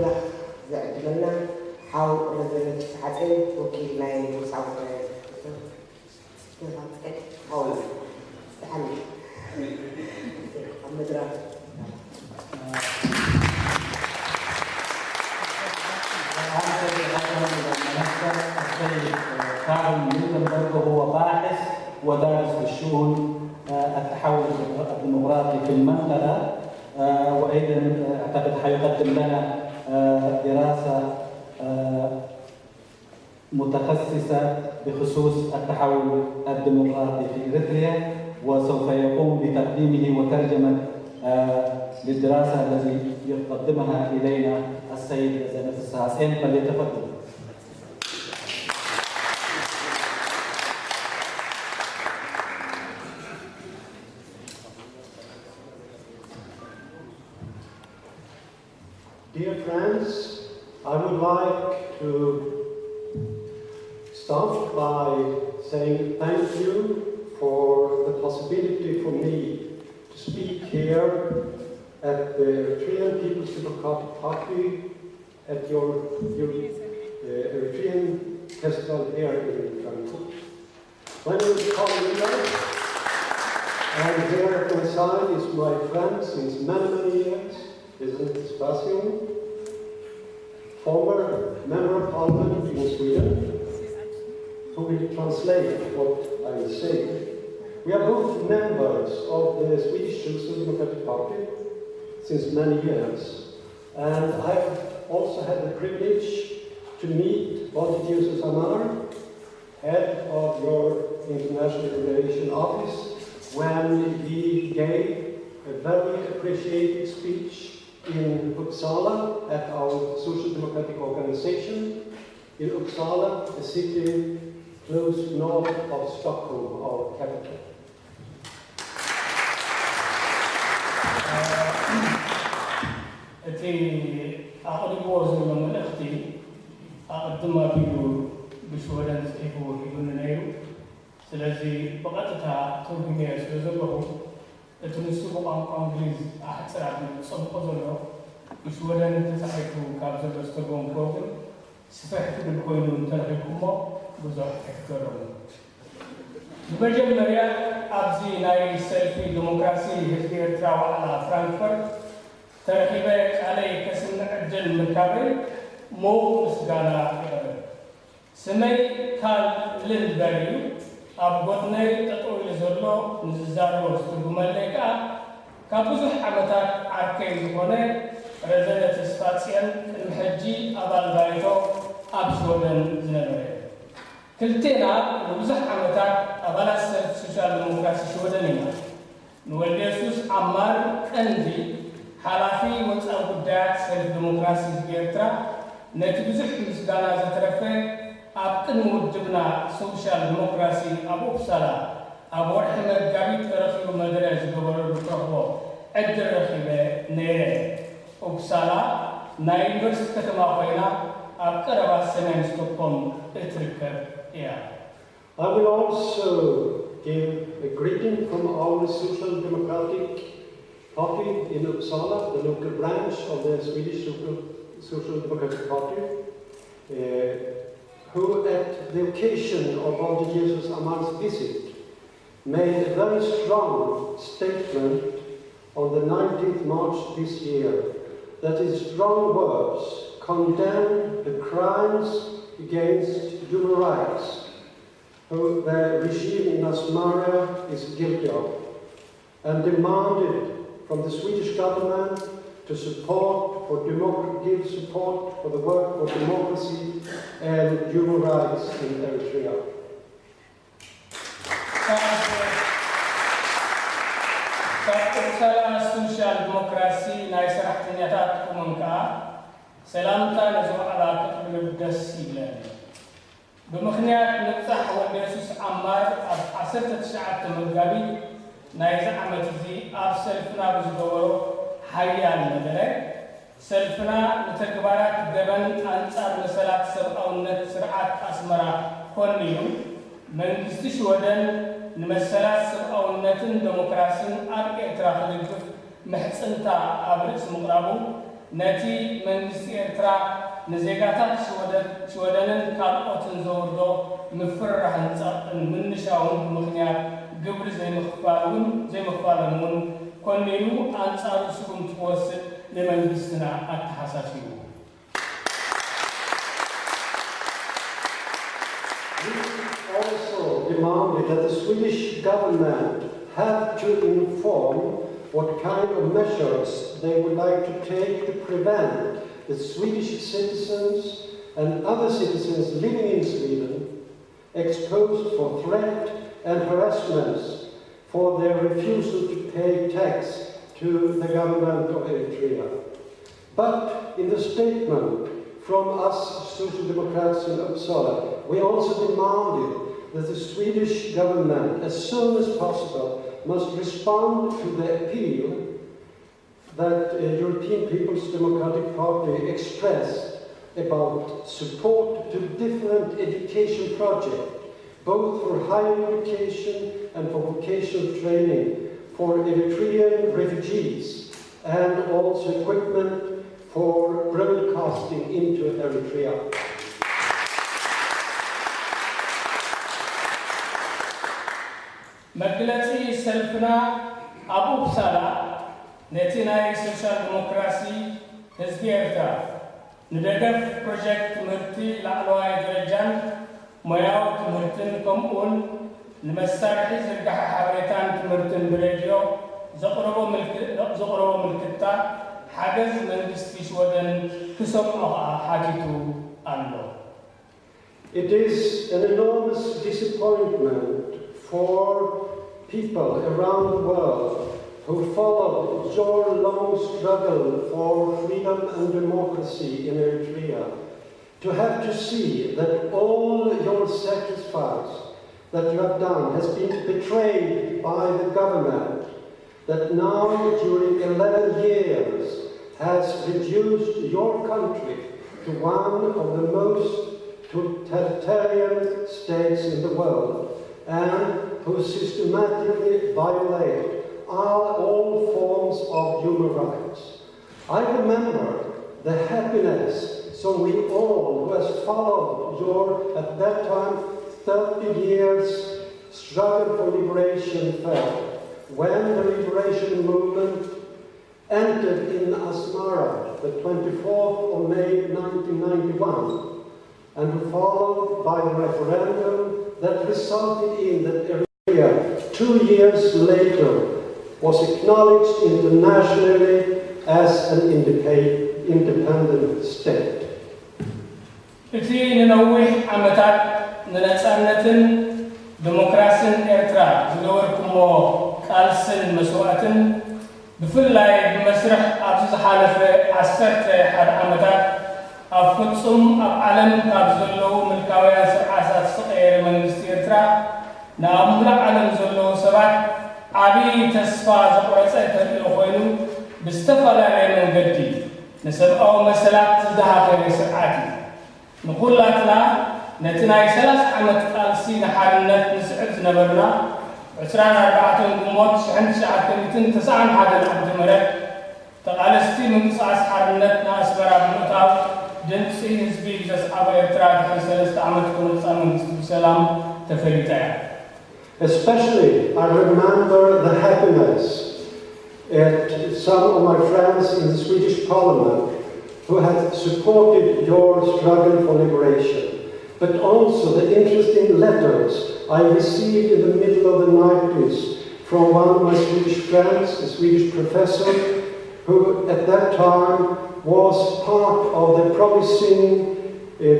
مدرخ زعجلنا حاول رزنة تسعتين وكيل ما يوسعوا حاول تحمل المدرخ كارل لوندبرغ هو باحث ودارس في الشؤون التحول الديمقراطي في المنطقة وأيضا أعتقد حيقدم لنا دراسة متخصصة بخصوص التحول الديمقراطي في إريتريا وسوف يقوم بتقديمه وترجمة للدراسة التي يقدمها إلينا السيد رزينة تسفازيون فليتفضل. Dear friends, I would like to start by saying thank you for the possibility for me to speak here at the Eritrean People's Democratic Party at your Eritrean festival here in Frankfurt. My name is Carl Lundberg, and here at my side is my friend since many years, Rezene Tesfazion, former member of parliament in Sweden, who will translate what I will say. We are both members of the Swedish Social Democratic Party since many years, and I've also had the privilege to meet Dawit Samar, head of your International Relations Office, when he gave a very appreciated speech in Uppsala at our Social Democratic Organization in Uppsala, a city close north of Stockholm, our capital. أقرب وزن من أختي أقدم بيو بشوران إبو نيرو سلازي بقتها ترجمة سلازبه التونسي بقى إنجليز أحد سرعة صبح زلوا بشوران تسعيكو كابزل استرجم بروجرام سفحت بالكوينون تلقيكم بزاف أكثرهم. بمجمع مريا أبزي ناي سيلفي ديمقراطي هزبي إرتراو على فرانكفورت ترحيبات علي كسم أجل مركبي مو مسجانا سمي كال لندبرغ أبغضني تطول زلوا نزارو استرجمالك كابوزح عمتات عركي هنا رزينة تسفازيون المحجي أبال بايتو أبشودن زنبري كلتنا نبزح عمتات أبالا سوشيال ديمقراطي شودنينا نوليسوس عمار أندي حلافي وصل قدات سيل ديمقراطي زيرترا نتبزح مسجانا زترفه أبقن موجبنا سوشيال ديمقراطي أبو بسالا أبو أحمد قابيت رفيق مدرج قبل الرقابة أدر رخيبة نيري أبسالا نايبرس كتما فينا أبقربا سنين ستوكم اتركب I will also give a greeting from our Social Democratic Party in Uppsala, the local branch of the Swedish Social Democratic Party, who at the occasion of Dawit Amar's visit made a very strong statement on the 19th March this year that in strong words condemned the crimes against human rights who the regime in Asmara is guilty of, and demanded from the Swedish government to give support for the work for democracy and human rights in Eritrea. social democracy naisa hatinyatat kumunka سلامتا نزوع على كتب الدسيلة بمخنيات نفتح والبيسوس عمار عسرت تشعب تمرقابي نايزة عمتزي أب سلفنا بزدورو حيان مدلة سلفنا نتكبارات دبن أنصار مسالات سرعونة سرعات أسمرا كونيو من استش ودن نمسالات سرعونة ديمقراسين أب إعتراف للجف محسنتا أبرز مقرابو نتي من سيرترا نزيغاتات شودنن كالقوتن زوردو مفرح من نشاون مخنيات قبل زي مخفالون كونينو أنصار سكون توسط لمن بسنا التحساسيو. We also demanded that the Swedish government have to inform what kind of measures they would like to take to prevent the Swedish citizens and other citizens living in Sweden exposed for threat and harassments for their refusal to pay tax to the government of Eritrea. But in the statement from us Social Democrats in Uppsala, we also demanded that the Swedish government, as soon as possible, must respond to the appeal that European People's Democratic Party expressed about support to different education projects, both for higher education and for vocational training for Eritrean refugees, and also equipment for broadcasting into Eritrea. مجلسي سلفنا أبو بسالة نتينا سوشيال ديمقراسي هزبي إرترا ندقف بروجكت مرتي لعلواي درجان مياو تمرتن كمون نمسارحي زرقح حبريتان تمرتن براديو زقربو ملكتا حاجز من بستيش ودن تسمعها حاجتو أنو. It is an enormous disappointment for people around the world who followed your long struggle for freedom and democracy in Eritrea to have to see that all your sacrifice that you have done has been betrayed by the government that now during 11 years has reduced your country to one of the most totalitarian states in the world, and who systematically violate all forms of human rights. I remember the happiness so we all who has followed your, at that time, 30 years struggle for liberation felt when the liberation movement entered in Asmara the 24th of May 1991, and followed by the referendum that resulted in that Eritrea 2 years later was acknowledged internationally as an independent state. እቲ ንነዊሕ ዓመታት ንነፃነትን ዲሞክራስን ኤርትራ ዝገበርኩሞ ቃልስን መስዋዕትን ብፍላይ ብመስርሕ ኣብዚ ዝሓለፈ 11 ዓመታት ኣብ ፍጹም ኣብ ዓለም ካብ ዘለዉ ምልካውያን ስርዓታት ዝቐየረ መንግስቲ ኤርትራ ናብ ሙሉእ ዓለም ዘለዉ ሰባት ዓብዪ ተስፋ ዘቑረፀ ተርእዮ ኮይኑ ብዝተፈላለየ መንገዲ ንሰብኣዊ መሰላት ዝደሃፈረ ስርዓት እዩ ንኹላትና ነቲ ናይ 30 ዓመት ቃልሲ ንሓርነት ንስዕብ ዝነበርና 24 ግንቦት 1991 ዓ.ም ተቃለስቲ ምንቅስቃስ ሓርነት ንኣስመራ ብምእታው ድምፂ ህዝቢ ዘስዓበ ኤርትራ ድሕሪ 3 ዓመት ክነፃ መንግስቲ ብሰላም ተፈሊጣ እያ። Especially, I remember the happiness at some of my friends in the Swedish Parliament who had supported your struggle for liberation, but also the interesting letters I received in the middle of the 90s from one of my Swedish friends, a Swedish professor, who at that time was part of the promising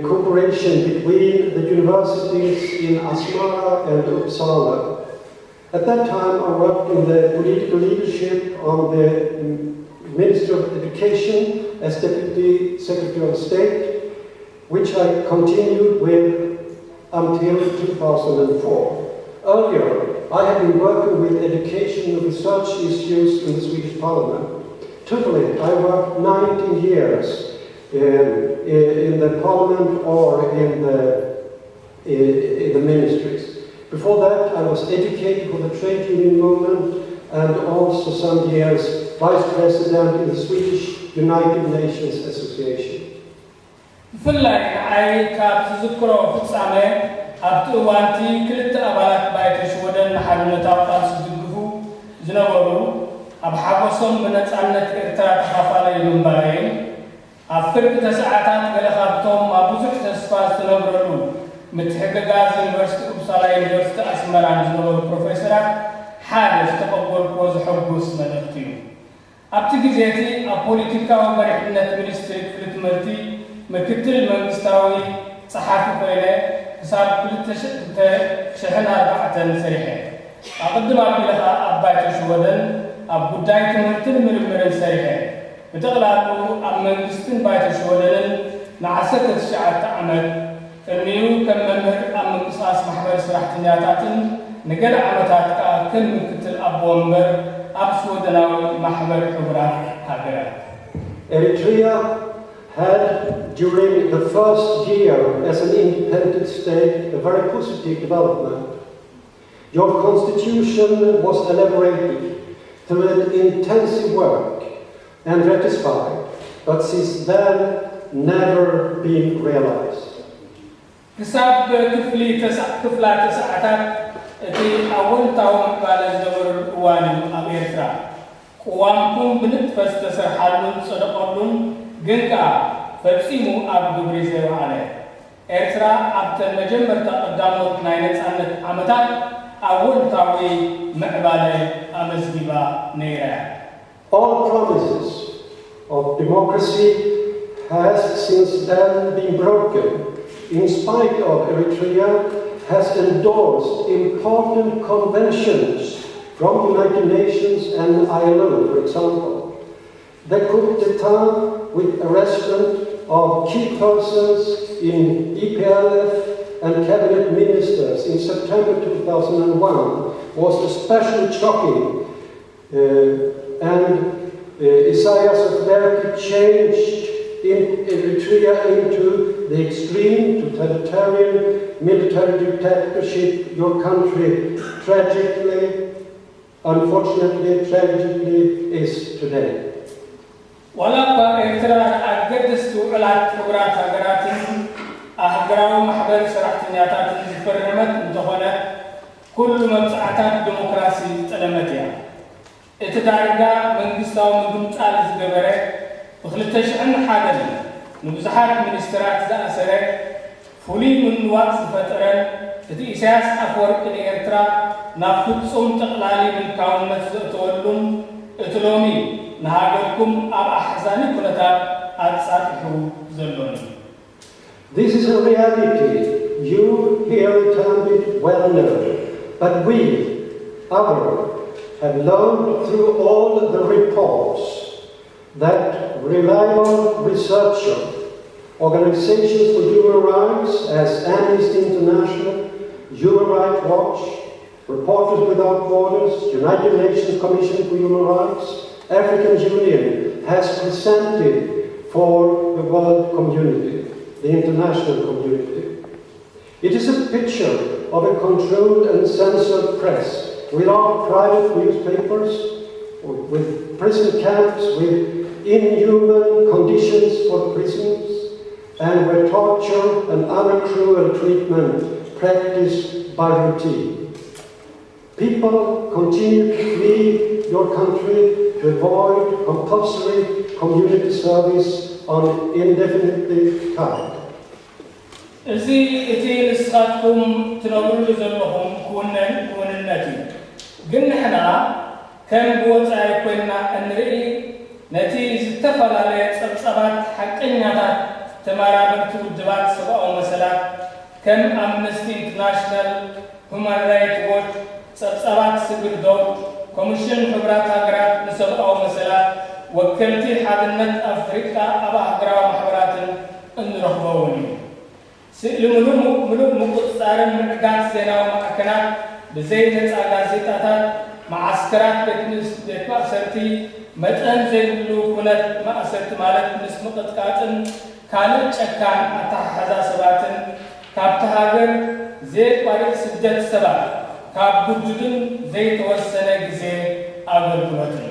cooperation between the universities in Asmara and Uppsala. At that time, I worked in the political leadership on the Ministry of Education as Deputy Secretary of State, which I continued with until 2004. Earlier, I had been working with education and research issues in the Swedish Parliament. Totally, I worked 19 years in the Parliament or in the ministries. Before that, I was educated for the trade union movement and also some years Vice President in the Swedish United Nations Association. ፍላይ አይ ካብ ዝዝክሮ ፍጻሜ ኣብቲ እዋንቲ ክልተ ኣባላት ባይተ ሽወደን ሓድነታዊ ቃልሲ ዝድግፉ ዝነበሩ ኣብ ሓጎሶም ብነፃነት ኤርትራ ተኻፋለዩ እምበረን ኣብ ፍርቂ ተሰዓታት ገለ ካብቶም ኣብ ብዙሕ ተስፋ ዝነበረሉ ምትሕግጋዝ ዩኒቨርሲቲ ኡፕሳላ ዩኒቨርሲቲ ኣስመራን ዝነበሩ ፕሮፌሰራት ሓደ ዝተቐበልክዎ ዘሐጉስ መልእኽቲ እዩ ኣብቲ ግዜ እቲ ኣብ ፖለቲካዊ መሪሕነት ሚኒስትሪ ክፍሊ ትምህርቲ ምክትል መንግስታዊ ጸሓፊ ኮይነ ክሳብ 2004 ሰሪሐ ኣቅድም ኣቢለኻ ኣብ ባይተ ሽወደን ኣብ ጉዳይ ትምህርትን ምርምርን ሰሪሐ ብጠቕላሉ ኣብ መንግስትን ባይተ ሽወደንን ን19 ዓመት ቅድሚኡ ከም መምህር ኣብ ምንቅስቃስ ማሕበር ሰራሕተኛታትን ንገለ ዓመታት ከዓ ከም ምክትል ኣቦ ወንበር ኣብ ሽወደናዊ ማሕበር ሕቡራት ሃገራት Eritrea had, during the first year as an independent state, a very positive development. Your constitution was elaborated through an intensive work and ratified, but since then never been realized. ክሳብ ክፍሊ ክፍላት ተሰዓታት እቲ ኣወንታዊ ምዕባለ ዝነበሩ እዋን ኣብ ኤርትራ ቅዋምኩም ብንጥፈት ዝተሰርሓሉን ዝጸደቐሉን ግን ከዓ ፈጺሙ ኣብ ግብሪ ዘይበዓለ ኤርትራ ኣብተን መጀመርታ ቀዳሞት ናይ ነፃነት ዓመታት ኣወንታዊ ምዕባለ ኣመዝጊባ ነይራ All promises of democracy has since then been broken, in spite of Eritrea has endorsed important conventions from United Nations and ILO, for example. The coup d'etat with arrestment of key persons in EPLF and cabinet ministers in September 2001 was especially shocking and Isaak's very changed in Eritrea into the extreme totalitarian military dictatorship your country unfortunately tragically is today. ወላኳ ኤርትራ ኣገደስቲ ውዕላት ሕቡራት ሃገራትን ኣህጉራዊ ማሕበር ሰራሕተኛታትን ዝፈረመት እንተኾነ ኩሉ መብፅዓታት ዲሞክራሲ ዝጠለመት እያ እቲ ዳርጋ መንግስታዊ ምግምፃል ዝገበረ ብ2001 ንብዙሓት ሚኒስትራት ዝኣሰረ ፍሉይ ምንዋፅ ዝፈጠረን እቲ ኢሳያስ ኣፈወርቂ ንኤርትራ ናብ ፍጹም ጠቕላሊ ምልካውነት ዘእተወሉን እቲ ሎሚ ንሃገርኩም ኣብ ኣሕዛኒ ኩነታት ኣጻጥሑ ዘሎን This is a reality you here in Tambit well know, but we, others, have learned through all the reports that reliable researchers, organizations for human rights as Amnesty International, Human Rights Watch, Reporters Without Borders, United Nations Commission for Human Rights, African Union has presented for the world community, the international community. It is a picture of a controlled and censored press without private newspapers, with prison camps, with inhuman conditions for prisoners, and where torture and other cruel treatment practiced by routine. People continue to flee your country to avoid compulsory community service on indefinite time. እዚ እቲ ንስኻትኩም ትነብሩሉ ዘለኹም ኩንነት እዩ ግን ንሕና ከም ብወፃኢ ኮይንና እንርኢ ነቲ ዝተፈላለየ ፀብፀባት ሓቀኛታት ተመራመርቲ ውድባት ሰብኣዊ መሰላት ከም ኣምነስቲ ኢንተርናሽናል ሁማን ራይትስ ዎች ፀብፀባት ስግር ዶብ ኮሚሽን ሕቡራት ሃገራት ንሰብኣዊ መሰላት ወከልቲ ሓድነት ኣፍሪቃ ኣብ ኣህጉራዊ ማሕበራትን እንረኽበውን እዩ ስእሊ ምሉእ ምቁፅፃርን ምዕጋት ዜናዊ ማዕከናት ብዘይ ነፃ ጋዜጣታት ማዓስከራት ቤት ማእሰርቲ መጠን ዘይብሉ ኩነት ማእሰርቲ ማለት ምስ ምቕጥቃጥን ካልእ ጨካን ኣተሓሓዛ ሰባትን ካብቲ ሃገር ዘይቋርፅ ስደት ሰባት ካብ ጉዱድን ዘይተወሰነ ግዜ ኣገልግሎትን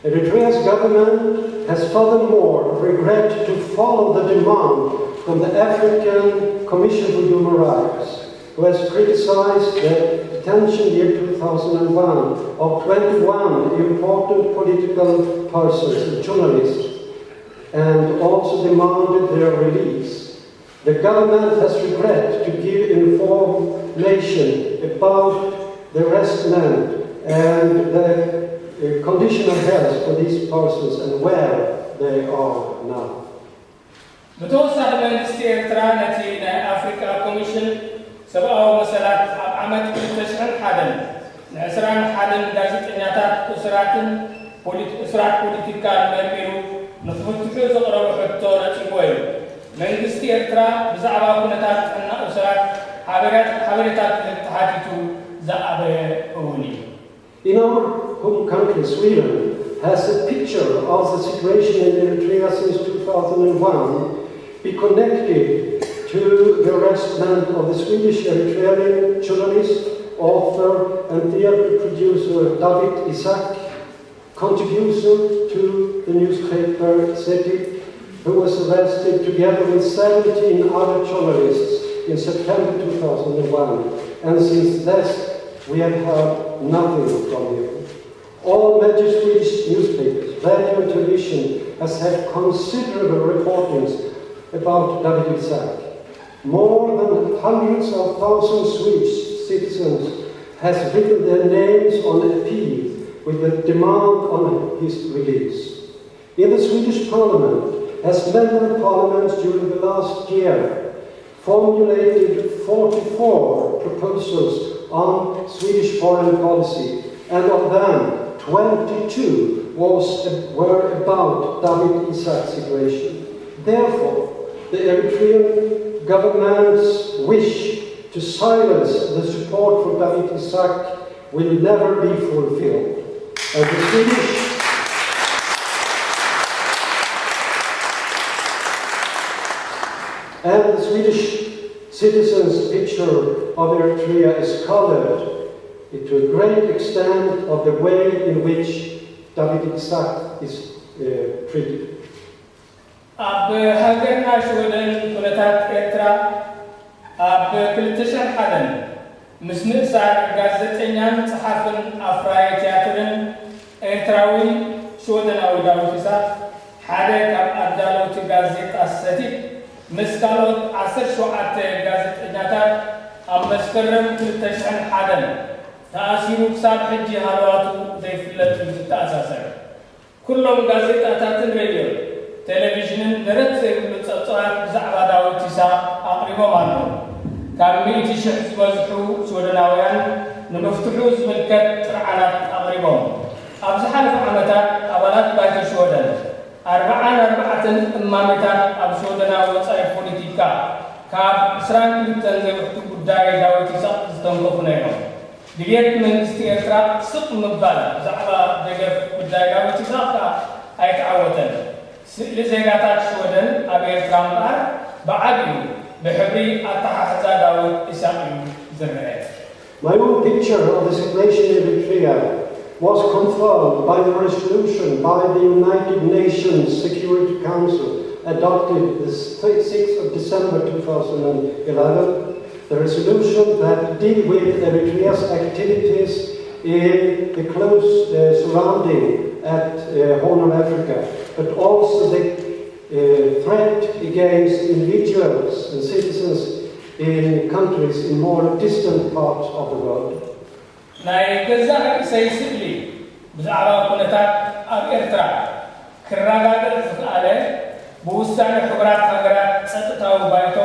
Eritrea's government has furthermore regretted to follow the demand from the African Commission for Human Rights, who has criticized the detention year 2001 of 21 important political persons and journalists, and also demanded their release. The government has regretted to give information about the arrestment and the condition of health for these persons and where they are now. بتوسع መንግስቲ ኤርትራ ነቲ ናይ ኣፍሪካ ኮሚሽን ሰብኣዊ መሰላት ኣብ ዓመት 2001 ን21 ጋዜጠኛታት እስራት ፖለቲካ መርሚሩ ንኽፍትሑ ዘቕረቡ ሕቶ ነፂቡ እዩ። መንግስቲ ኤርትራ ብዛዕባ ኩነታት ጥዕና እስራት ሓበሬታት ተሓቲቱ ዝኣበየ እውን እዩ። In our home country, Sweden has a picture of the situation in Eritrea since 2001 be connected to the arrestment of the Swedish Eritrean journalist, author and theatre producer Dawit, Isaak, contributor to the newspaper Hezbi, who was arrested together with 17 other journalists in September 2001, and since that we have heard nothing from him. All major Swedish newspapers, radio and television has had considerable reportings about Dawit Isaak. More than hundreds of thousands of Swedish citizens has written their names on appeal with the demand on his release. In the Swedish Parliament, as member of Parliament during the last year, formulated 44 proposals on Swedish foreign policy, and of them 22 were about Dawit Isaak's situation. Therefore, the Eritrean government's wish to silence the support for Dawit Isaak will never be fulfilled. And the Swedish citizens' picture of Eritrea is colored to a great extent of the way in which Dawit Isaak is treated. ኣብ ሃገርና ሽወደን ኩነታት ኤርትራ ኣብ 2001 ምስ ምእሳር ጋዜጠኛን ጸሓፍን ኣፍራይ ቲያትርን ኤርትራዊ ሽወደናዊ ዳዊት ኢሳቅ ሓደ ካብ ኣዳለውቲ ጋዜጣ ሰቲት ምስ ካልኦት 17 ጋዜጠኛታት ኣብ መስከረም 2001 ተኣሲሩ ክሳብ ሕጂ ሃለዋቱ ዘይፍለጥ ዝተኣሳሰረ ኩሎም ጋዜጣታትን ሬድዮ ቴሌቪዥንን ንረት ዘይብሉ ጸብጻባት ብዛዕባ ዳዊት ኢሳቅ ኣቕሪቦም ኣለዉ። ካብ 100,000 ዝበዝሑ ስወደናውያን ንምፍትሑ ዝምልከት ጥርዓናት ኣቕሪቦም። ኣብ ዝሓለፈ ዓመታት ኣባላት ባይቶ ስወደን 44 እማሜታት ኣብ ስወደናዊ ወፃኢ ፖለቲካ ካብ 22 ዘይውሕቱ ጉዳይ ዳዊት ኢሳቅ ዝተንከፉ ነይሮም። ድልየት መንግስቲ ኤርትራ ስቕ ምባል ብዛዕባ ደገፍ ጉዳይ ዳዊት ኢሳቅ ኣይተዓወተን። ስእሊ ዜጋታት ስወደን ኣብ ኤርትራ ምባር ብዓብዩ ብሕብሪ ኣተሓሕዛ ዳዊት ኢሳቅ እዩ ዝርአ። My own picture of the situation in Eritrea was confirmed by the resolution by the United Nations Security Council adopted the 6th of December 2011, the resolution that deal with Eritrea's activities in the close surrounding at Horn of Africa, but also the threat against individuals and citizens in countries in more distant parts of the world. ናይ ገዛእ ርእሰይ ስእሊ ብዛዕባ ኩነታት ኣብ ኤርትራ ክረጋገጽ ዝኽኣለ ብውሳነ ሕቡራት ሃገራት ጸጥታዊ ባይቶ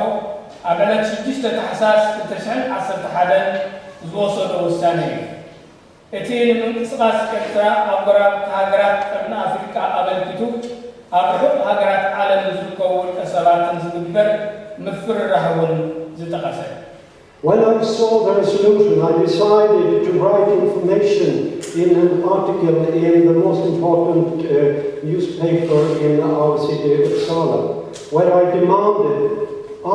ኣብ ዕለት 6 ታሕሳስ 2011 ዝወሰዶ ውሳነ እዩ። እቲ ንምንቅስቓስ ኤርትራ ኣብ ጎራብ ሃገራት ቀርኒ ኣፍሪቃ ኣበርኪቱ ኣብ ርሑቕ ሃገራት ዓለም ዝርከቡ ውልቀ ሰባትን ዝግበር ምፍርራሕ እውን ዝጠቐሰ። When I saw the resolution, I decided to write information in an article in the most important newspaper in our city, Uppsala, where I demanded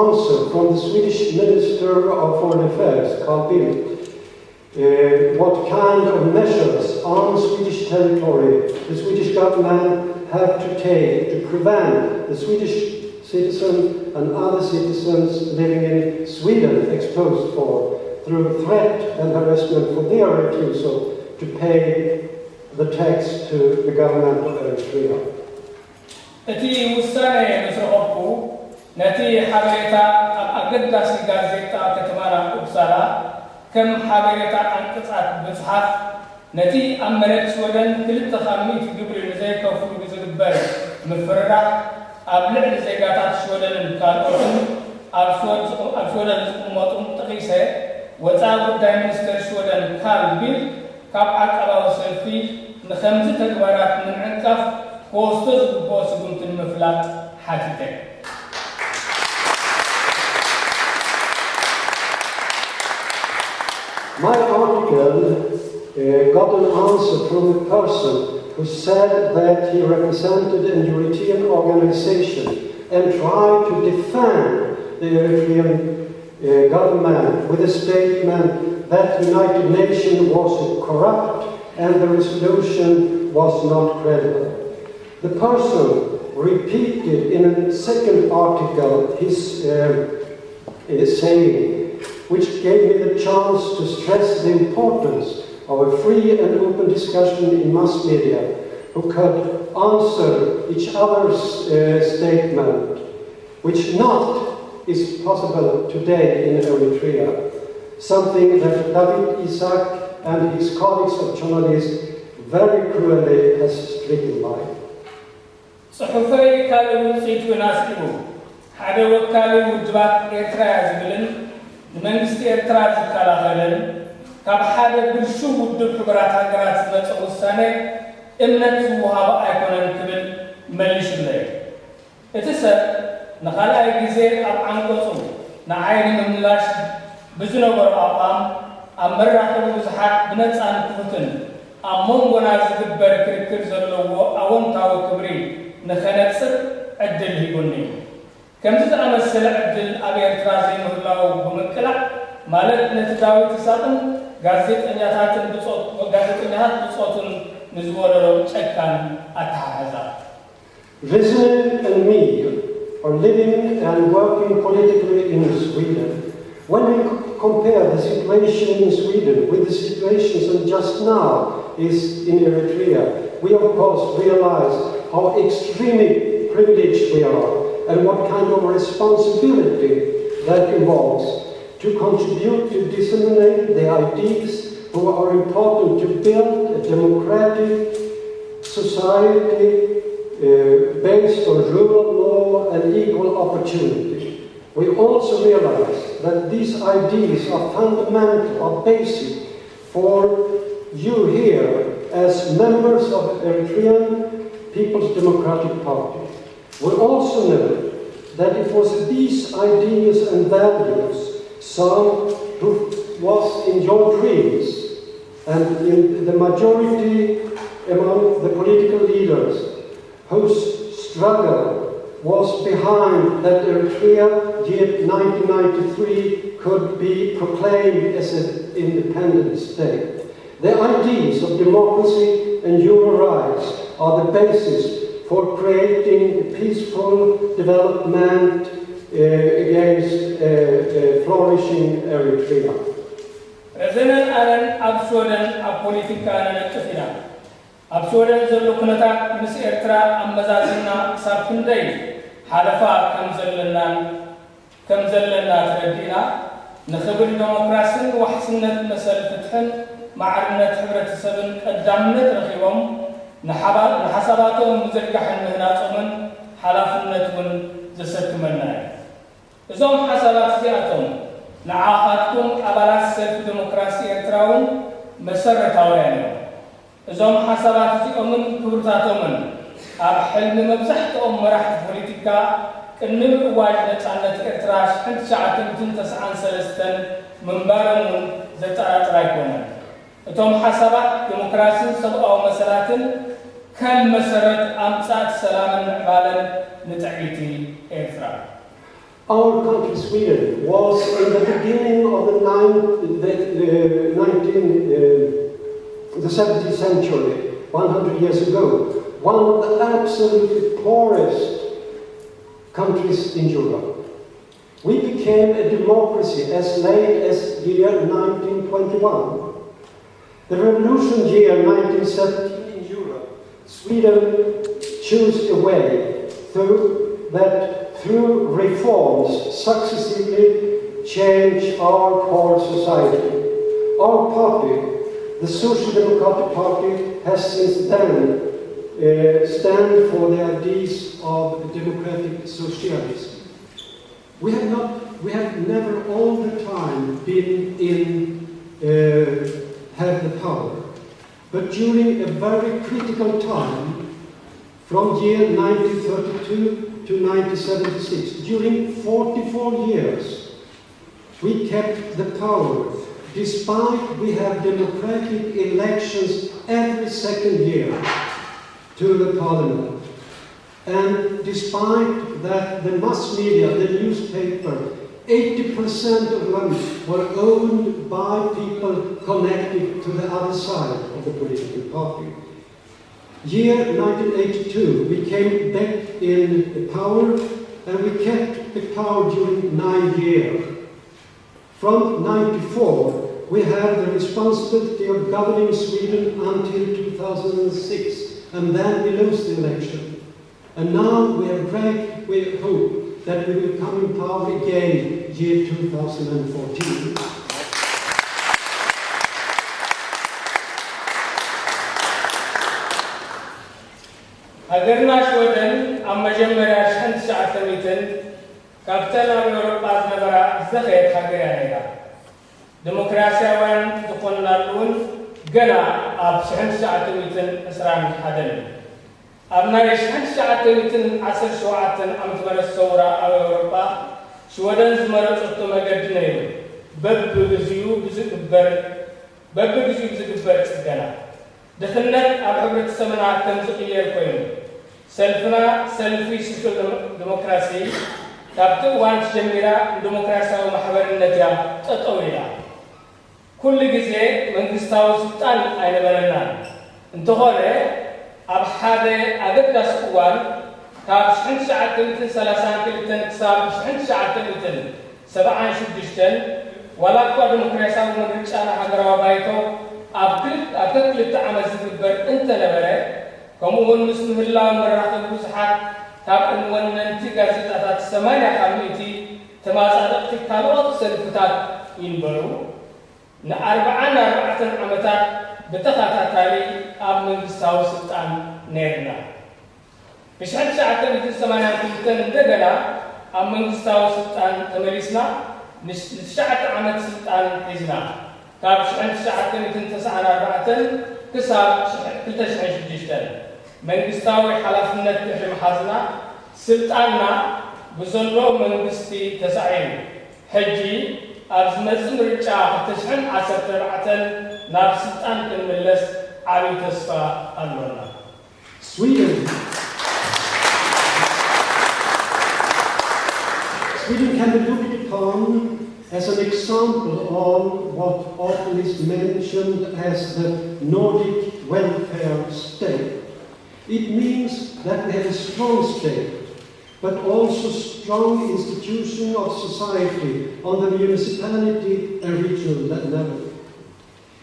answer from the Swedish Minister of Foreign Affairs, Carl Bildt, what kind of measures on Swedish territory the Swedish government have to take to prevent the Swedish citizen and other citizens living in Sweden exposed for through threat and harassment for their refusal to pay the tax to the government of Eritrea. እቲ ውሳኔ ምስረኸብኩ ነቲ ሓበሬታ ኣብ ኣገዳሲ ጋዜጣ ከተማና ኡፕሳላ ከም ሓበሬታ አንቅጻት ብጽሓፍ ነቲ ኣብ መሬት ስወደን 200 ግብሪ ንዘይከፍሉ ብዝግበር ምፍርዳሕ ኣብ ልዕሊ ዜጋታት ስወደንን ካልኦትን ኣብ ስወደን ዝቕመጡን ጠቒሰ ወፃኢ ጉዳይ ሚኒስትር ስወደን ካርል ቢልድ ካብ ዓቀባዊ ሰልፊ ንኸምዚ ተግባራት ንምዕንቃፍ ከወስዶ ዝግብኦ ስጉምትን ምፍላጥ ሓቲተ My article got an answer from a person who said that he represented an Eritrean organization and tried to defend the Eritrean government with a statement that the United Nations was corrupt and the resolution was not credible. The person repeated in a second article his saying, which gave me the chance to stress the importance of a free and open discussion in mass media who could answer each other's statement, which not is possible today in Eritrea, something that Dawit, Isaak and his colleagues of journalists very cruelly has stricken by. صحفي كالو سيتو ناسيبو حدا وكالو وجبات إيرترا زبلن መንግስቲ ኤርትራ ዝከላኸልን ካብ ሓደ ብልሹ ውድብ ሕብራት ሃገራት ዝመፀ ውሳኔ እምነት ዝወሃቦ ኣይኮነን ክብል መሊሱለይ እቲ ሰብ ንኻልኣይ ግዜ ኣብ ዓንቀፁ ንዓይኒ ምምላሽ ብዝነበሮ ኣቋም ኣብ መራኸቢ ብዙሓት ብነፃን ክፉትን ኣብ መንጎና ዝግበር ክርክር ዘለዎ ኣወንታዊ ክብሪ ንኸነፅር ዕድል ሂቡኒ ከምዚ ዝኣመሰለ ዕድል ኣብ ኤርትራ ዘይምህላው ብምቅላዕ ማለት ነቲ ዳዊት ይስሐቅን ጋዜጠኛታት ብፆትን ንዝወረሮ ጨካን ኣተሓሕዛ Rezene and me are living and working politically in Sweden. When we compare the situation in Sweden with the situations that just now is in Eritrea, we of course realize how extremely privileged we are and what kind of responsibility that involves to contribute to disseminate the ideas who are important to build a democratic society based on rule of law and equal opportunity. We also realize that these ideas are fundamental or basic for you here as members of the Eritrean People's Democratic Party. We also know that it was these ideas and values, some who was in your dreams and in the majority among the political leaders whose struggle was behind that Eritrea, year 1993, could be proclaimed as an independent state. The ideas of democracy and human rights are the basis for creating a peaceful development against flourishing Eritrea. Rezene Aren Absoden a politica nefina. Absoden Zolukunata, Miss Ertra, Ambazazina, Sapundai, Halafa, Kamzelena, Redina, Nakabin Democracy, Wahsinet Masal Fithan, Ma'arnet Hebret 7, Adamnet Rahim. نحساباتهم مزكح النهناتهم حلافنتهم زسكمنا إذن حسابات زياتهم نعاقاتكم أبلاس سلف ديمقراسي إرتراون مسرة تاويانهم إذن حسابات زيهم كبرتاتهم أب حلم مبزحتهم مرحة بوليتيكا كنم واجدة عنة إرتراش حد ساعتين تنتسعان سلستن من بارمون زتارات رايكونا إذن حسابات ديمقراسي سبقوا مساراتن كان مسرت أمسات سلام النعبالا نتعيتي إيرترا. Our country, Sweden, was in the beginning of the 1930s the 17th century, 100 years ago, one of the absolutely poorest countries in Europe. We became a democracy as late as year 1921. The revolution year 1917 in Europe, Sweden chose a way through reforms successively change our whole society. Our party, the Social Democratic Party, has since then stand for the ideas of democratic socialism. We have never all the time been have the power, but during a very critical time, from year 1932 to 1976, during 44 years, we kept the power, despite we have democratic elections every second year to the parliament. And despite that the mass media, the newspaper, 80% of them were owned by people connected to the other side of the political party. Year 1982, we came back in power, and we kept the power during 9 years. From 1994, we had the responsibility of governing Sweden until 2006, and then we lost the election. And now we have great hope that we will come in power again year 2014. ሃገርና ስዊድን ኣብ መጀመርያ 1900 ካብተን ኣብ ኤውሮጳ ዝነበራ ዝዘኸየት ሃገር እያ ነይራ። ዲሞክራስያውያን ዝኾንናሉን ገና ኣብ 1921 እዩ። ኣብ ናይ 1917 ዓመተ ምህረት ሰውራ ኣብ ኤውሮጳ ስዊድን ዝመረፀቶ መገዲ ነይሩ በብግዚኡ ብዝግበር ጽገና ድኽነት ኣብ ሕብረተሰብና ከም ዝቕየር ኮይኑ ሰልፍና ሰልፊ ሶሻል ዲሞክራሲ ካብቲ እዋን ጀሚራ ዲሞክራሲያዊ ማሕበርነት እያ ጠጠው ኢላ። ኩሉ ግዜ መንግስታዊ ስልጣን ኣይነበረናን እንተኾነ ኣብ ሓደ ኣገዳሲ እዋን ካብ 1932 ክሳብ 1976 ዋላ እኳ ዲሞክራሲያዊ ምርጫና ሃገራዊ ባይቶ ኣብ ክልተ ዓመት ዝግበር እንተነበረ ከምኡውን ምስ ምህላዊ መራኸቢ ብዙሓት ካብ እንወነንቲ ጋዜጣታት 80 ካብ ሚእቲ ተመጻደቕቲ ካልኦት ሰልፍታት ይንበሩ ን44 ዓመታት ብተኸታታሊ ኣብ መንግስታዊ ስልጣን ነርና። ብ1982 እንደገና ኣብ መንግስታዊ ስልጣን ተመሊስና ን9 ዓመት ስልጣን ሒዝና ካብ 1994 ክሳብ 2006 መንግስታዊ ሓላፍነት ድሕሪ መሓዝና ስልጣንና ብዘሎ መንግስቲ ተሳዒኑ ሕጂ ኣብ ዝመጽእ ምርጫ 2014 ናብ ስልጣን ክንምለስ ዓብዪ ተስፋ ኣለና። Sweden can be looked upon as an example of what often is mentioned as the Nordic welfare state. It means that we have a strong state, but also strong institution of society on the municipality and regional level.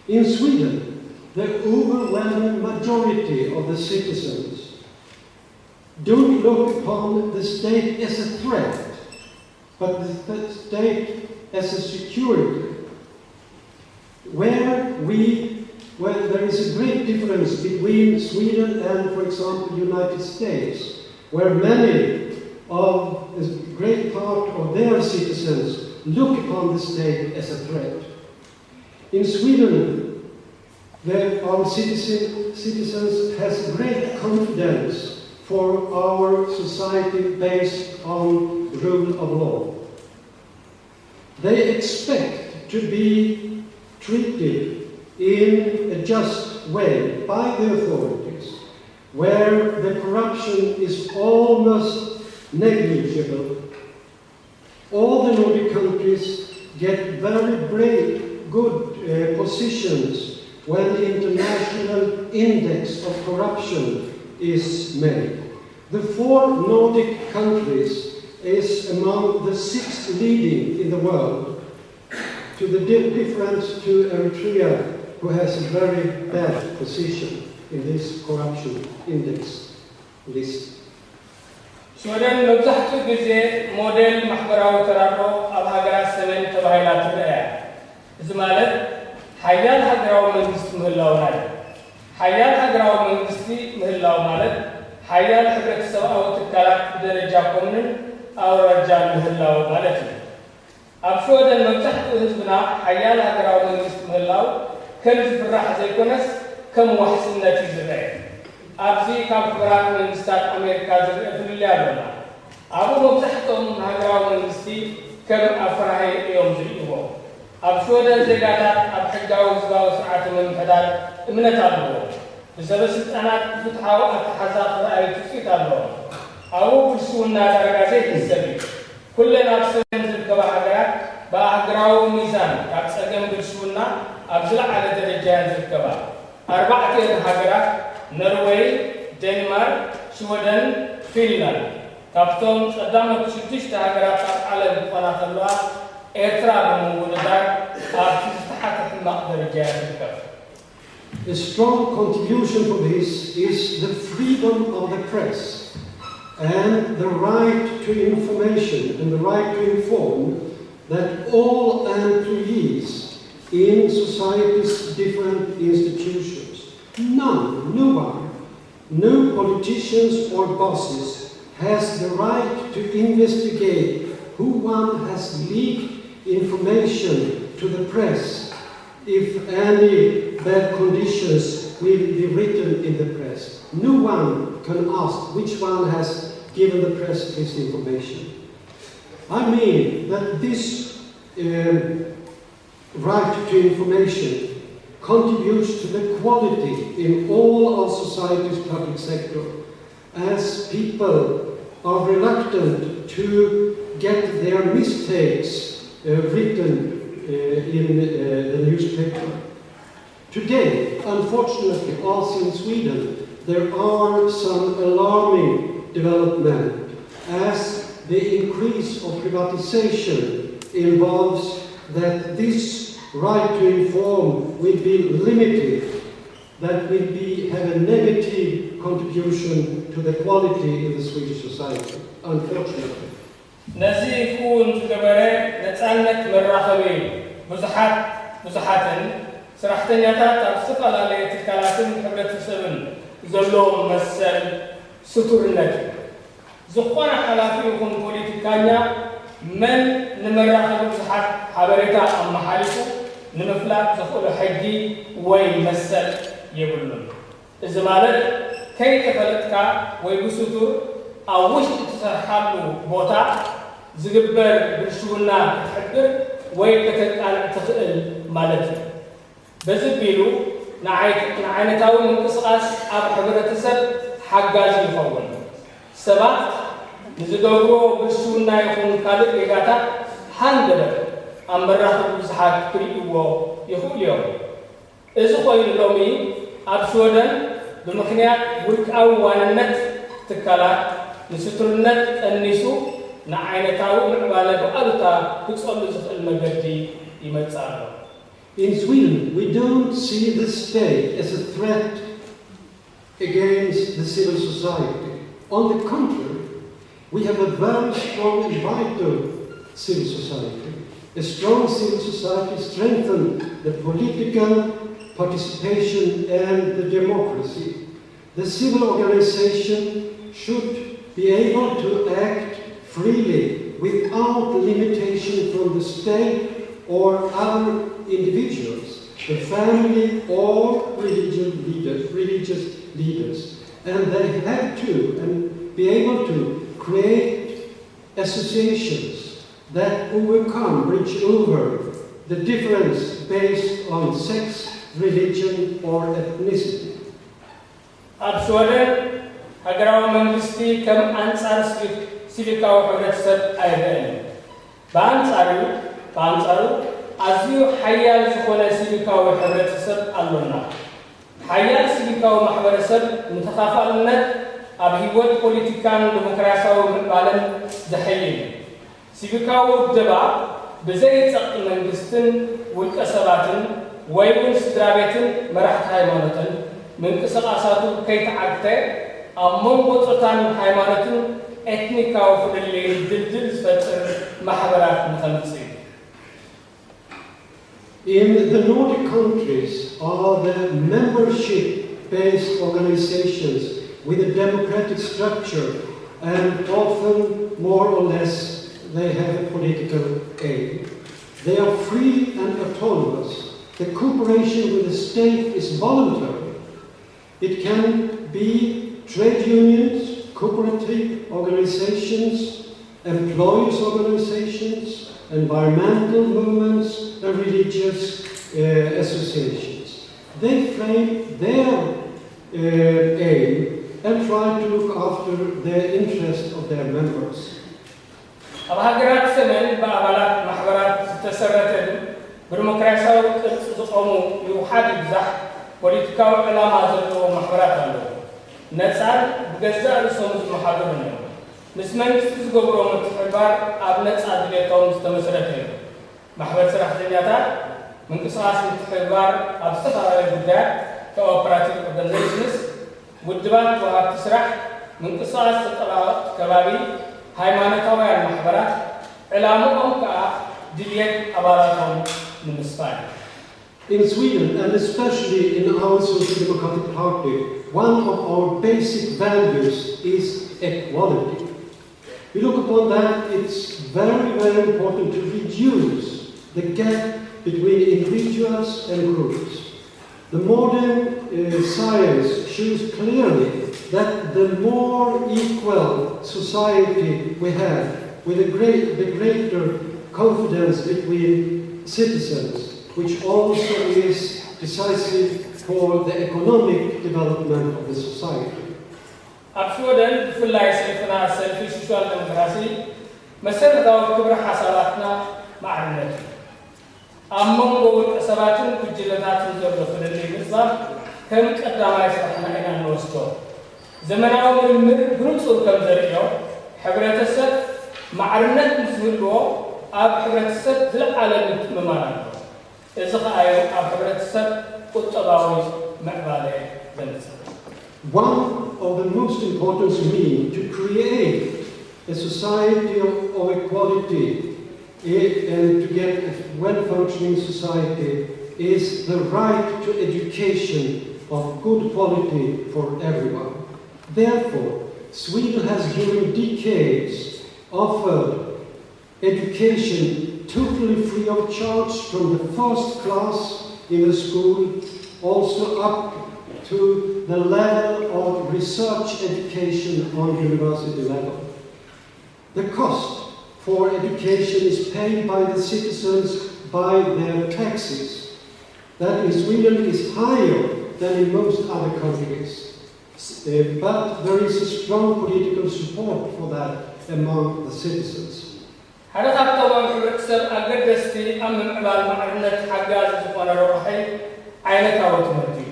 In Sweden, the overwhelming majority of the citizens don't look upon the state as a threat, but the state as a security. Where there is a great difference between Sweden and, for example, the United States, where many of a great part of their citizens look upon the state as a threat. In Sweden, our citizens has great confidence for our society based on rule of law. They expect to be treated in a just way by the authorities, where the corruption is almost negligible. All the Nordic countries get very good positions when the international index of corruption is made. The 4 Nordic countries is among the 6 leading in the world, to the difference to Eritrea, who has a very bad position in this corruption index list. Sweden መብዛሕትኡ ግዜ ሞዴል ማሕበራዊ ተራድኦ ኣብ ሃገራት ሰሜን ተባሂላ ትረአ። እዚ ማለት ሓያል ሃገራዊ መንግስቲ ምህላውና እዩ። ሓያል ሃገራዊ መንግስቲ ምህላው ማለት ሓያል ሕብረተሰባዊ ትካላት ብደረጃ ኮሙንን ኣውራጃ ምህላው ማለት እዩ። ኣብ ስዊድን መብዛሕትኡ ህዝብና ሓያል ሃገራዊ መንግስቲ ምህላው ከም ዝፍራሕ ዘይኮነስ ከም ዋሕስነት እዩ ዝረአ። ኣብዚ ካብ ክቡራት መንግስታት ኣሜሪካ ዝርአ ፍልልይ ኣሎና። ኣብኡ መብዛሕትኦም ሃገራዊ መንግስቲ ከም ኣፍራሂ እዮም ዝርእይዎ። ኣብ ስዊድን ዜጋታት ኣብ ሕጋዊ ህዝባዊ ስርዓተ ምምሕዳር እምነት ኣለዎ። ብሰበስልጣናት ፍትሓዊ ኣተሓዛ ክረኣዩ ትፅኢት ኣለዎ። ኣብኡ ብልስውና ዳረጋ ዘይትሕሰብ እዩ። ኩለን ኣብ ሰሜን ዝርከባ ሃገራት ብኣህጉራዊ ሚዛን ካብ ፀገም ብልስውና ኣብ ዝለዓለ ደረጃ ዝርከባ 4 ሃገራት ኖርዌይ፣ ዴንማርክ፣ ስዊድን፣ ፊንላንድ ካብቶም ቀዳሞት 6 ሃገራት ኣብ ዓለም ዝኾና ከለዋ ኤርትራ ብምውድዳር ኣብ ዝተሓተ ሕማቕ ደረጃ ትርከብ። A strong contribution for this is the freedom of the press and the right to information and the right to inform that all employees in society's different institutions, no one, no politicians or bosses has the right to investigate who one has leaked information to the press if any bad conditions will be written in the press. No one can ask which one has given the press this information. I mean that this right to information contributes to the quality in all our society's public sector, as people are reluctant to get their mistakes written in the newspaper. Today, unfortunately, also in Sweden, there are some alarming development as the increase of privatization involves that this right to inform will be limited, that will have a negative contribution to the quality in the Swedish society, unfortunately. ነዚህ ኩን ዝገበረ ነፃነት መራኸቢ ብዙሓትን ስራሕተኛታት ኣብ ዝተፈላለየ ትካላትን ሕብረተሰብን ዘለዎም መሰል ስቱርነት ዝኾነ ሓላፊ ይኹን ፖለቲካኛ መን ንመራኸቢ ብዙሓት ሓበሬታ ኣመሓሊፉ ንምፍላጥ ዝኽእሉ ሕጊ ወይ መሰል የብሉን። እዚ ማለት ከይተፈለጥካ ወይ ብስቱር ኣብ ውሽጢ ትሰርሓሉ ቦታ ዝግበር ብልሽውና ክትሕብር ወይ ከተቃልዕ ትኽእል ማለት እዩ። በዚ ቢሉ ንዓይነታዊ ምንቅስቓስ ኣብ ሕብረተሰብ ሓጋዚ ይኸውን። ሰባት ንዝገብሮ ብልሽውና ይኹን ካልእ ጌጋታት ሃንደበ ኣብ መራኸቢ ብዙሓት ክርእይዎ ይኽእሉ እዮም። እዚ ኮይኑ ሎሚ ኣብ ስዊድን ብምኽንያት ውልቃዊ ዋንነት ትካላት ንስቱርነት ቀኒሱ ንዓይነታዊ ምዕባለ ብኣሉታ ክጸሉ ዝኽእል መገዲ ይመጽእ ኣሎ። In Sweden, we don't see the state as a threat against the civil society. On the contrary, we have a very strong and vital civil society. A strong civil society strengthens the political participation and the democracy. The civil organization should be able to act freely without limitation from the state or other individuals, the family or religious leaders. And they have to and be able to create associations that bridge over the difference based on sex, religion or ethnicity. ኣብ ስዊድን ሃገራዊ መንግስቲ ከም አንጻር ሲቪካዊ ሕብረተሰብ አይረአም። በአንጻሩ أزيو حيال زخونة سيبكاو حبرتسر ألونا حيال سيبكاو محبرسر متخافلنا أبهيوت بوليتيكان ديمقراطياو مقبالا زحيين سيبكاو دبا بزي تسقي منجستن والكسباتن ويبن سدرابيتن مرحت هايمانتن من قسقاساتو كيتعقته أمم بطرتان هايمانتن إثنيكاو فدلي دلدل فتر محبرات مخلصين. In the Nordic countries are the membership-based organizations with a democratic structure and often more or less they have a political aim. They are free and autonomous. The cooperation with the state is voluntary. It can be trade unions, cooperative organizations, employees organizations, environmental movements, and religious associations. They frame their aim and try to look after the interests of their members. أبهاجرات سمين بأبلات محبرات تسرتن بالديمقراطية تقوموا يوحد بزح بوليتيكاو إلى ما زلوا محبرات له نتصال بجزاء الصوم المحاضرين مسمن تزجبروا متحبار أبناء عدليتهم مستمسرتين محبر سرح دنياتا من قصاص متحبار أبسط على البداية كأوبراتيف أورجانيزيشنز والدبات وهاب تسرح من قصاص تطلعات كبابي هايمانتاوية المحبرات علامهم كدليل أباراتهم من الصفات. In Sweden, and especially in our Social Democratic Party, one of our basic values is equality. We look upon that it's very, very important to reduce the gap between individuals and groups. The modern science shows clearly that the more equal society we have, with the greater confidence between citizens, which also is decisive for the economic development of the society. أبشودن في الله سيفنا سيفي سوشيال ديمقراطي مسألة داود كبر حساباتنا معرفة. أمم قول سباتن كجلتات نزور في النظام كم قدام يسرحنا إلى الوسط. زمناو من بنوصل كم ذريعه حبرة السد معرفة نزوله أب حبرة السد لا على الممارسة. إذا قايم أب حبرة السد قطباوي مقبلة بنسى. One of the most important means to create a society of equality and to get a well-functioning society is the right to education of good quality for everyone. Therefore, Sweden has during decades offered education totally free of charge from the first class in the school, also up to the level of research education on university level. The cost for education is paid by the citizens by their taxes. That in Sweden is higher than in most other countries. But there is a strong political support for that among the citizens. هذا طبعاً يكسر أقدستي أمن على المعرفة حجاز زبون الروحي عينك أو تمرتي.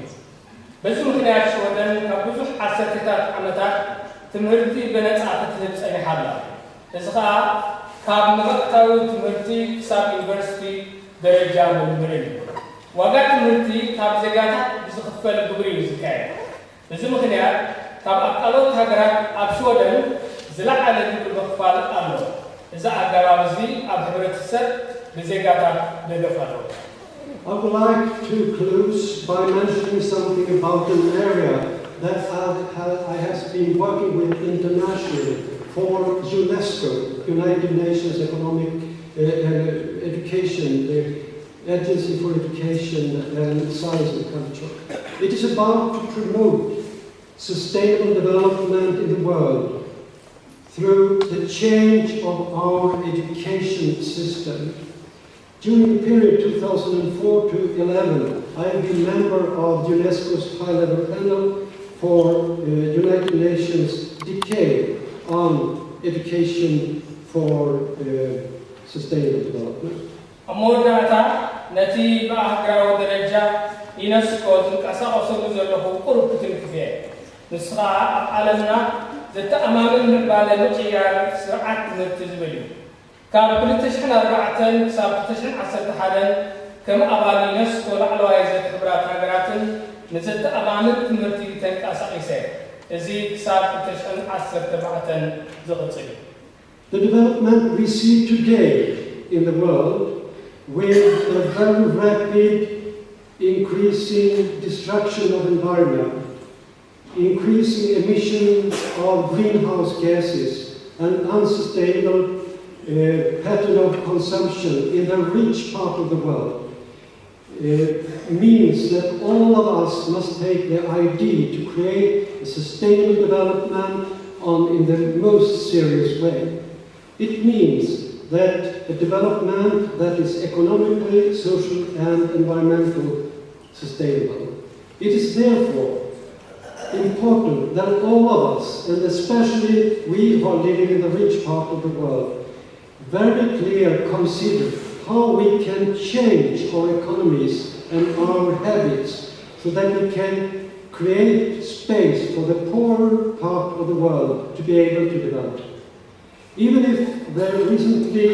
بس ممكن يشودن كبزح عسكريات عمتات تمرتي بنت عطتهم أي حلا. إذا كاب مقطعو تمرتي كسب يونيفرسيتي درجة من برين. وقت تمرتي كاب زجاجة بزخفل ببرين زكاية. بس ممكن كاب أقلو تهجرات أبشودن زلا على البخفال أمر. إذا أقرأ أبحرت السد بزجاجة بدفعه. I would like to close by mentioning something about an area that I have been working with internationally for UNESCO, United Nations Economic Education, the Agency for Education and Science and Culture. It is about to promote sustainable development in the world through the change of our education system. During the period 2004 to 2011, I have been member of UNESCO's high-level panel for United Nations decade on education for sustainable development. أموداتا نتي بأهجرا ودرجة ينسكو تنكسا أصول زلوه قرب تنكفيه نسخة عالمنا زت أمام المقبالة مجيار سرعة نتزبلي كان بلتشحن 4 ساب تشحن 10 حدا كم أبالي ينسكو لعلوا يزت خبرات هجراتن نزت أمام تمرتي تنكسا إيسا إزي ساب تشحن 10 زغطي. The development we see today in the world with a very rapid increasing destruction of environment, increasing emissions of greenhouse gases, and unsustainable pattern of consumption in the rich part of the world means that all of us must take the idea to create a sustainable development in the most serious way. It means that a development that is economically, social, and environmentally sustainable. It is therefore important that all of us, and especially we who are living in the rich part of the world, very clearly consider how we can change our economies and our habits so that we can create space for the poorer part of the world to be able to develop. Even if the recently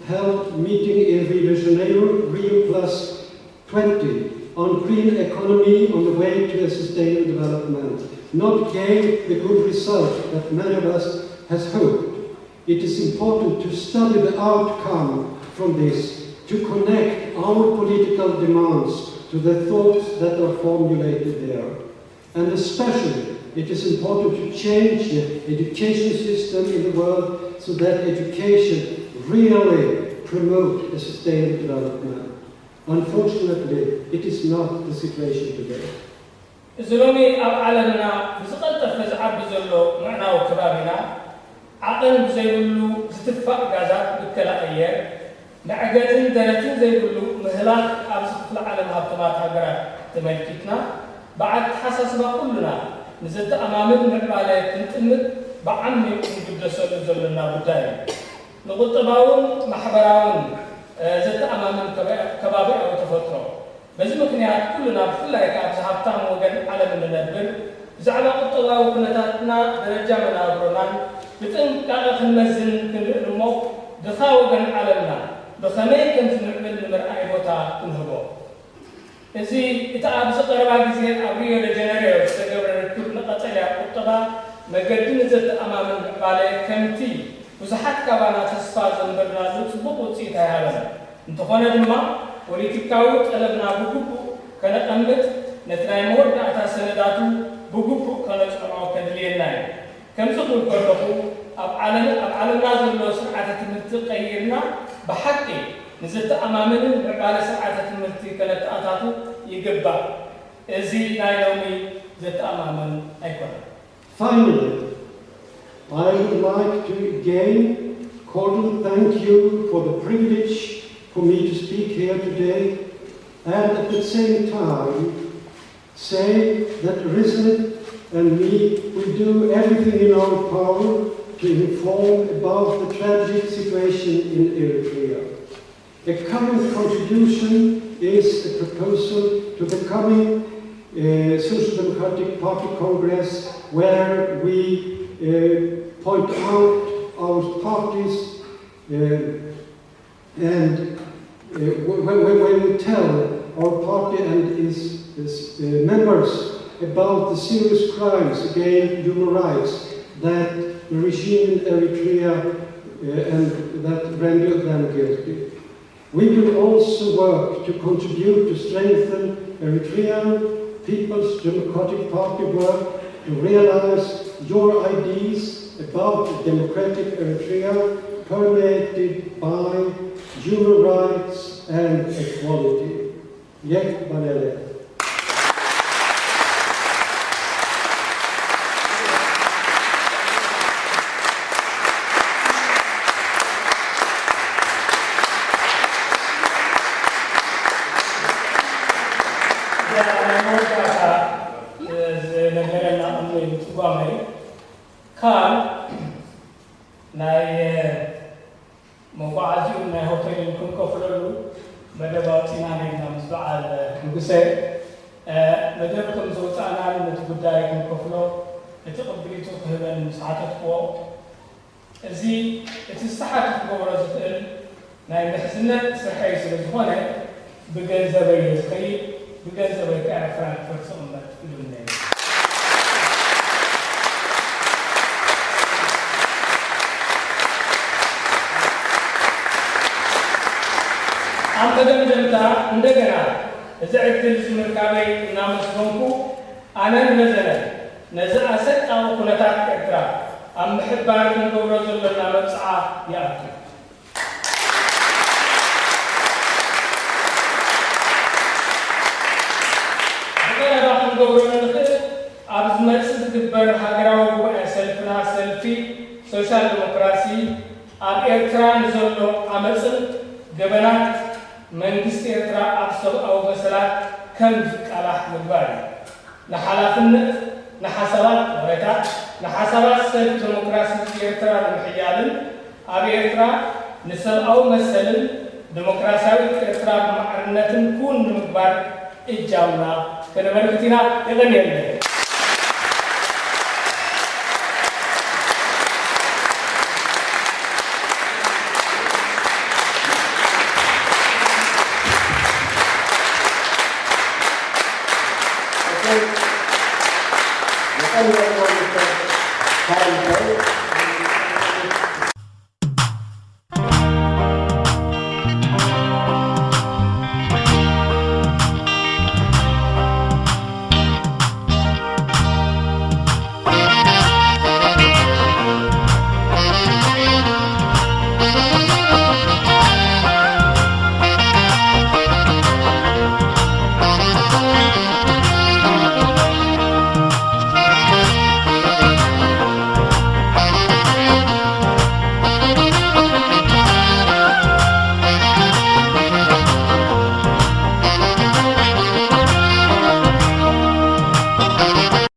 held meeting in Rio de Janeiro, Rio Plus 20, on green economy on the way to a sustainable development, not gave the good result that many of us has hoped. It is important to study the outcome from this, to connect our political demands to the thoughts that are formulated there. And especially, it is important to change the education system in the world so that education really promotes a sustainable development. Unfortunately, it is not the situation today. زلومي أب عالمنا بسقط فزع بزلو معنا وكبابنا عقل بزيلو استفاء غازات بالكلاية نعجتن درجتن زيلو مهلاك أبسط العالم هبطمات هجرات تملكتنا بعد حساسنا كلنا نزلت أمامنا معبالة تنتمد بعمي قدسوا لزلنا بداية نقول تباون محبراون زت أمام كبابي أو تفترة بس مكنيات كلنا بفلا يكابس هبطان وجن على من النبل زعما قطوا وكنتاتنا درجة من أبرنان بتن كأخ المزن كنرمو دخا وجن على بخمي كنت نعمل المرأي بوتا تنهبو إذا إتعب سقر باقزين أبريو لجنريو سجبر الكل نقطع قطبا مقدم زت أمام بالي كمتي وزحت كبانا تسفازن برنازل تبقوا تسيتها هذا انتخونا دماء وليتكاوت ألبنا بقبو كانت أمت نتناي مور دعتا سنداتو بقبو كانت أمعو كدلين ناي كم سقول كردخو أبعالم نازل لو سرعة تمتي قيرنا بحقي نزلت أمامنا بعبالة سرعة تمتي كانت أتاتو يقبا إزي نايلومي زلت أمامنا أيكونا. Finally, I would like to again cordially thank you for the privilege for me to speak here today, and at the same time say that Rezene and me will do everything in our power to inform about the tragic situation in Eritrea. The current contribution is a proposal to the coming Social Democratic Party Congress, where we point out our parties and when we tell our party and its members about the serious crimes against human rights that the regime in Eritrea and that render them guilty. We will also work to contribute to strengthen Eritrean People's Democratic Party work to realize your ideas about a democratic Eritrea permeated by human rights and equality. Yek Balele. መጓዓዝኡ ናይ ሆቴል ክንከፍለሉ መደብ ኣውፂና ነይና ምስ በዓል ንጉሴ መደብ ከም ዘውፃእና ነቲ ጉዳይ ክንከፍሎ እቲ ቅብሊቱ ክህበን ምስ ሓተትክዎ እዚ እቲ ዝተሓት ክገብሮ ዝኽእል ናይ ምሕዝነት ስርሐይ ስለ ዝኾነ ብገንዘበይ ዝኸይድ ብገንዘበይ ከዓ ፍራንክፈርት ዝቕመጥ ኢሉኒ أنت دمتا عندنا إذا عدل مركبي نامس بنكو أنا نزلت نزل أسد أو كنتات إكرا أم حبار من جورز ولا نامسعى يأكل أنا راح نجورز نخل أبز مرسد كبر حجراو سلفنا سلفي سوشيال ديمقراطي أم إكرا نزلوا أمسل جبنات መንግስት ኤርትራ አብሰብ አው በሰላት ከምዝ ቃላህ ምግባር ለሐላፍነት ለሐሰባት ወረታ ለሐሰባት ሰል ዲሞክራሲ ኤርትራ ለምሕያልን አብ ኤርትራ ንሰብአው መሰልን ዲሞክራሲያዊ ኤርትራ በማዕርነትን ኩን ምግባር እጃውና ከነበርክቲና ይገኛል Mr.Carl